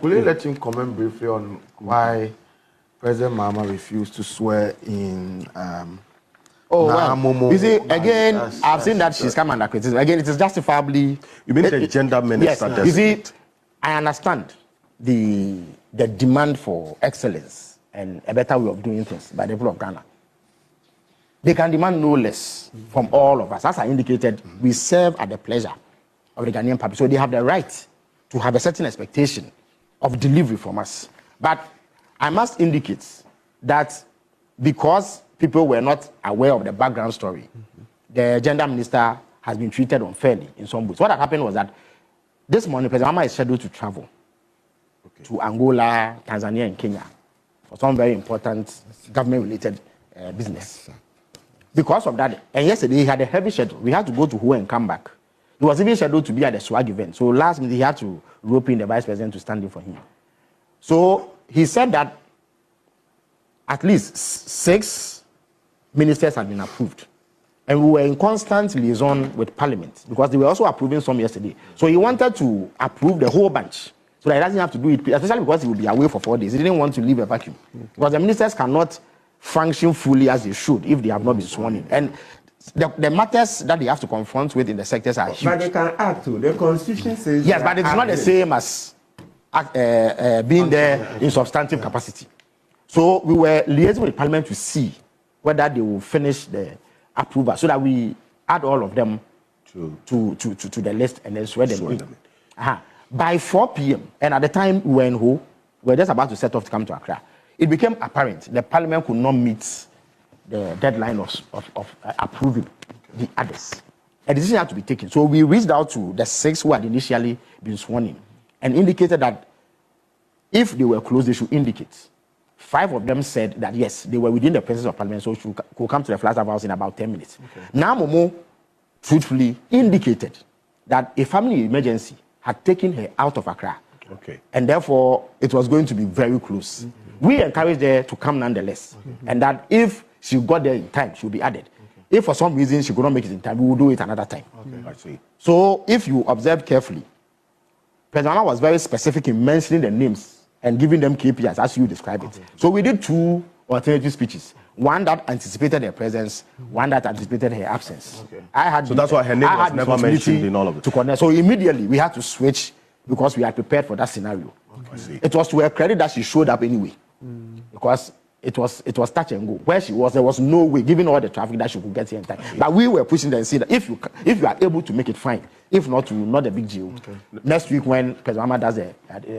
Will you let him comment briefly on why President Mahama refused to swear in Naa Momo? You see, again, I've seen that she's come under criticism. Again, it is justifiably. You mean the gender minister? Yes. You see, I understand the demand for excellence and a better way of doing things by the people of Ghana. They can demand no less from all of us. As I indicated, we serve at the pleasure of the Ghanaian public. So they have the right to have a certain expectation of delivery from us. But I must indicate that because people were not aware of the background story, the gender minister has been treated unfairly in some ways. What had happened was that this morning, President Mahama is scheduled to travel to Angola, Tanzania, and Kenya for some very important government-related business. Because of that, and yesterday he had a heavy schedule. We had to go to Hua and come back. He was even scheduled to be at the swag event. So last minute he had to rope in the vice president to stand in for him. So he said that at least 6 ministers had been approved. And we were in constant liaison with Parliament because they were also approving some yesterday. So he wanted to approve the whole bunch so that he doesn't have to do it, especially because he will be away for 4 days. He didn't want to leave a vacuum. Because the ministers cannot function fully as they should if they have not been sworn in. And the matters that they have to confront with in the sectors are huge. But they can act too. The Constitution says... Yes, but it's not the same as being there in substantive capacity. So we were liaising with Parliament to see whether they will finish the approval so that we add all of them to the list and then swear them in. By 4 p.m., and at the time we were in Ho, we were just about to set off to come to Accra, it became apparent the Parliament could not meet the deadline of approving the others. A decision had to be taken. So we reached out to the 6 who had initially been sworn in and indicated that if they were close, they should indicate. 5 of them said that yes, they were within the presence of Parliament, so she could come to the Flagstaff House in about 10 minutes. Naa Momo truthfully indicated that a family emergency had taken her out of Accra. And therefore, it was going to be very close. We encouraged her to come nonetheless. And that if she got there in time, she will be added. If for some reason she could not make it in time, we will do it another time. I see. So if you observe carefully, President Mahama was very specific in mentioning the names and giving them KPIs as you describe it. So we did 2 alternative speeches. One that anticipated her presence, one that anticipated her absence. So that's why her name was never mentioned in all of it. To connect. So immediately we had to switch because we had prepared for that scenario. It was to her credit that she showed up anyway. Because it was touch and go. Where she was, there was no way, given all the traffic, that she could get here in time. But we were pushing them and saying that if you are able to make it, fine. If not, not a big deal. Next week when President Mahama does